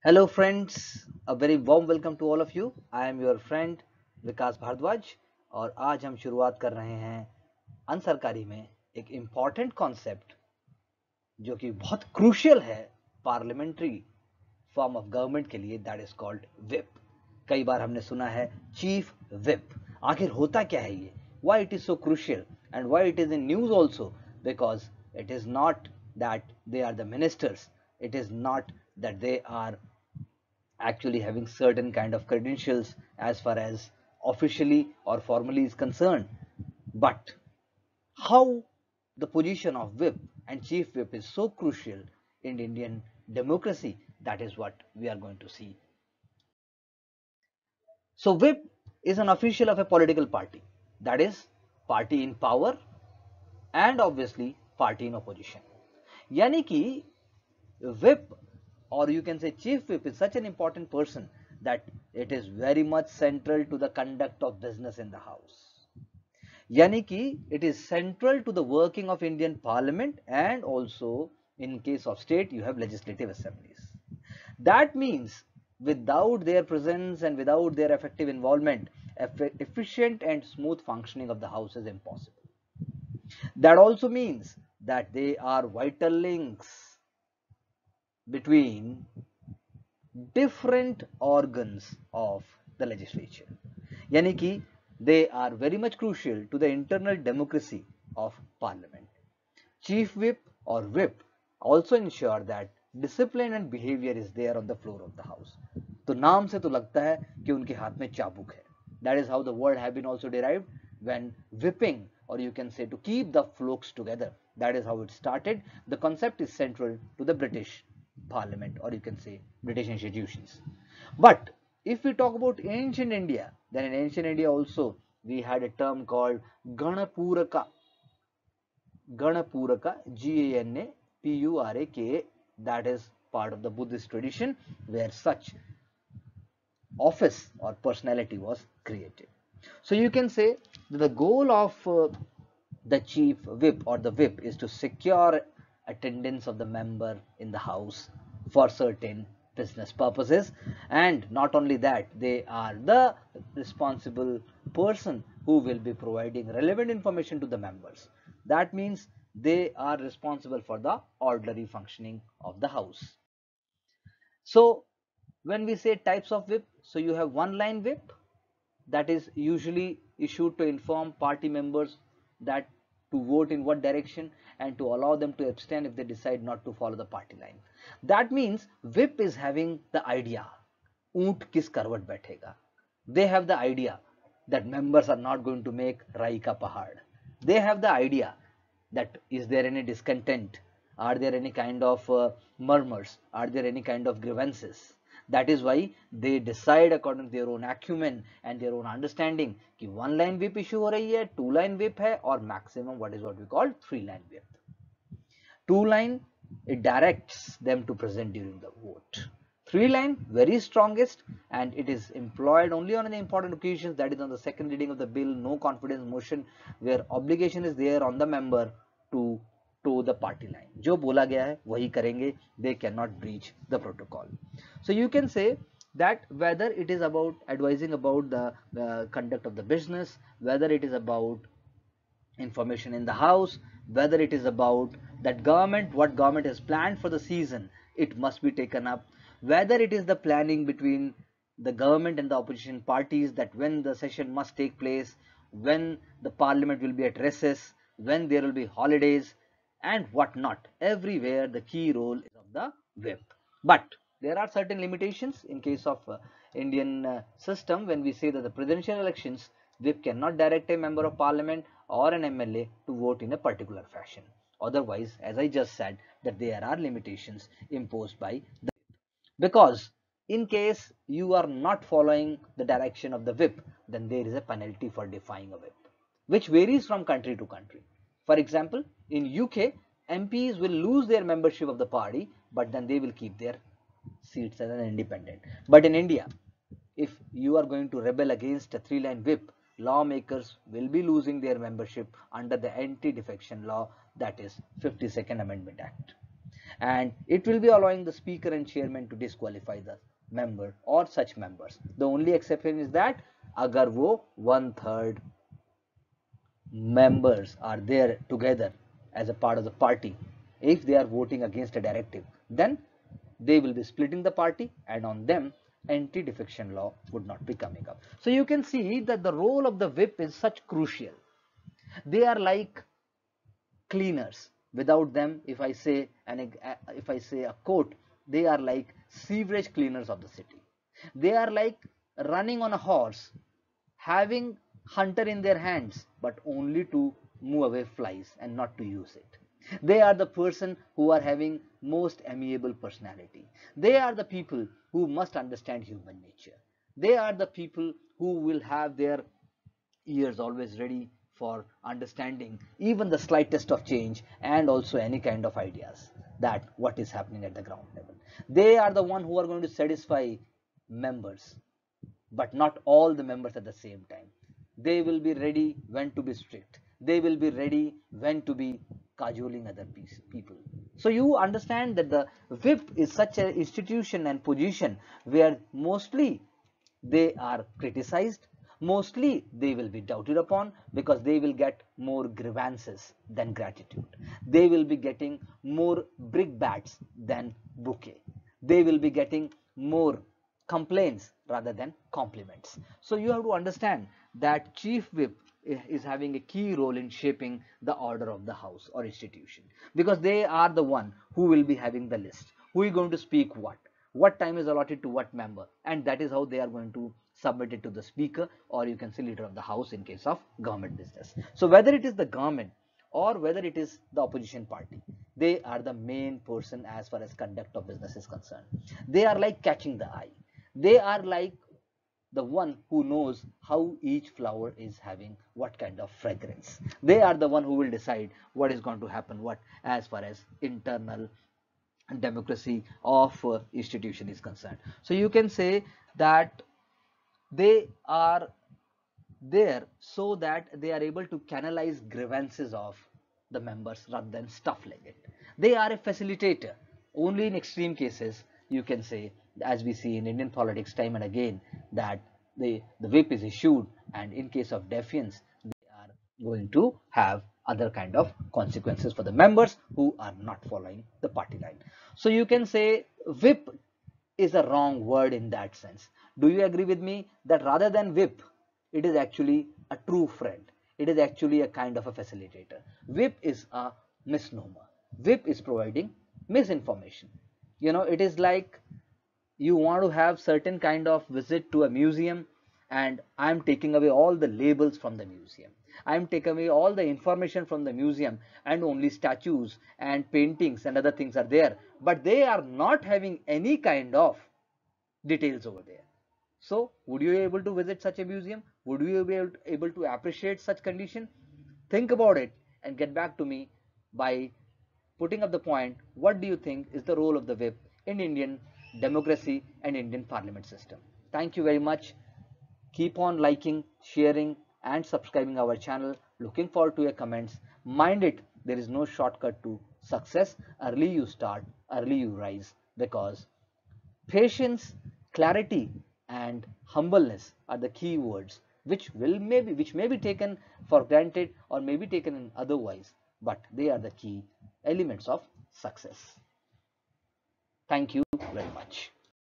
Hello friends, a very warm welcome to all of you. I am your friend Vikas Bhardwaj और आज हम शुरुआत कर रहे हैं अनसरकारी में एक इम्पॉर्टेंट कॉन्सेप्ट जो कि बहुत क्रूशियल है पार्लियामेंट्री फॉर्म ऑफ गवर्नमेंट के लिए, दैट इज कॉल्ड विप। कई बार हमने सुना है चीफ विप। आखिर होता क्या है ये, why it is so crucial and why it is in news also? Because it is not that they are the ministers, it is not that they are actually having certain kind of credentials as far as officially or formally is concerned, but how the position of whip and chief whip is so crucial in Indian democracy, that is what we are going to see. So whip is an official of a political party, that is party in power and obviously party in opposition. यानी कि whip, or you can say chief whip, is such an important person that it is very much central to the conduct of business in the house. Yani ki it is central to the working of Indian parliament, and also in case of state you have legislative assemblies. That means without their presence and without their effective involvement, efficient and smooth functioning of the house is impossible. That also means that they are vital links between different organs of the legislature. Yani ki they are very much crucial to the internal democracy of parliament. Chief whip or whip also ensure that discipline and behavior is there on the floor of the house. तो नाम से तो लगता है कि उनके हाथ में चाबुक है. That is how the word have been also derived, when whipping, or you can say to keep the flocks together. That is how it started. The concept is central to the British Parliament, or you can say British institutions. But if we talk about ancient India, then in ancient India also we had a term called Ganapuraka. Ganapuraka, Ganapuraka, that is part of the Buddhist tradition where such office or personality was created. So you can say that the goal of the chief whip or the whip is to secure attendance of the member in the house for certain business purposes, and not only that, they are the responsible person who will be providing relevant information to the members. That means they are responsible for the orderly functioning of the house. So when we say types of whip, so you have one line whip that is usually issued to inform party members that to vote in what direction and to allow them to abstain if they decide not to follow the party line. That means whip is having the idea, ऊंट किस करवट बैठेगा. They have the idea that members are not going to make rai ka pahad. They have the idea that is there any discontent, are there any kind of murmurs, are there any kind of grievances. That is why they decide according to their own acumen and their own understanding कि one line whip issue हो रही है, two line whip है, और maximum what is what we call three line whip. Two line, it directs them to present during the vote. Three line, very strongest, and it is employed only on the important occasions, that is on the second reading of the bill, no confidence motion, where obligation is there on the member to toe the party line. जो बोला गया है वही करेंगे, they cannot breach the protocol. So you can say that whether it is about advising about the conduct of the business, whether it is about information in the house, whether it is about that government, what government has planned for the season, it must be taken up, whether it is the planning between the government and the opposition parties, that when the session must take place, when the parliament will be at recess, when there will be holidays and what not. Everywhere the key role is of the whip. But there are certain limitations in case of Indian system. When we say that the presidential elections, whip cannot direct a member of parliament or an MLA to vote in a particular fashion. Otherwise, as I just said, that there are limitations imposed by the whip. Because in case you are not following the direction of the whip, then there is a penalty for defying a whip, which varies from country to country. For example, in UK, MPs will lose their membership of the party, but then they will keep their seats as an independent. But in India, if you are going to rebel against a three-line whip, lawmakers will be losing their membership under the anti-defection law, that is 52nd Amendment Act. and it will be allowing the speaker and chairman to disqualify the member or such members. The only exception is that agar wo 1/3 members are there together as a part of the party, if they are voting against a directive, then they will be splitting the party, and on them anti-defection law would not be coming up. So you can see that the role of the whip is such crucial. They are like cleaners. Without them, if I say a quote, they are like sewerage cleaners of the city. They are like running on a horse, having hunter in their hands, but only to move away flies and not to use it. They are the person who are having most amiable personality. They are the people who must understand human nature. They are the people who will have their ears always ready for understanding even the slightest of change and also any kind of ideas that what is happening at the ground level. They are the one who are going to satisfy members, but not all the members at the same time. They will be ready when to be strict. They will be ready when to be cajoling other people. So you understand that the whip is such an institution and position where mostly they are criticized, mostly they will be doubted upon, because they will get more grievances than gratitude. They will be getting more brickbats than bouquet. They will be getting more complaints rather than compliments. So you have to understand that chief whip is having a key role in shaping the order of the house or institution, because they are the one who will be having the list, who is going to speak what time is allotted to what member, and that is how they are going to submit it to the speaker, or you can say leader of the house in case of government business. So whether it is the government or whether it is the opposition party, they are the main person as far as conduct of business is concerned. They are like catching the eye. They are like the one who knows how each flower is having what kind of fragrance. They are the one who will decide what is going to happen, what as far as internal democracy of institution is concerned. So you can say that they are there so that they are able to canalize grievances of the members rather than stuffing it. They are a facilitator. Only in extreme cases you can say, as we see in Indian politics time and again, that the whip is issued, and in case of defiance they are going to have other kind of consequences for the members who are not following the party line. So you can say whip is a wrong word in that sense. Do you agree with me that rather than whip, it is actually a true friend? It is actually a kind of a facilitator. Whip is a misnomer. Whip is providing misinformation. It is like you want to have certain kind of visit to a museum, and I'm taking away all the labels from the museum. I'm taking away all the information from the museum, and only statues and paintings and other things are there, but they are not having any kind of details over there. So would you be able to visit such a museum? Would you be able to appreciate such condition? Think about it and get back to me by putting up the point. What do you think is the role of the whip in Indian democracy and Indian parliament system? Thank you very much. Keep on liking, sharing and subscribing our channel. Looking forward to your comments. Mind it, there is no shortcut to success. Early you start, early you rise, because patience, clarity and humbleness are the key words which may be taken for granted or may be taken in otherwise, but they are the key elements of success. Thank you very much.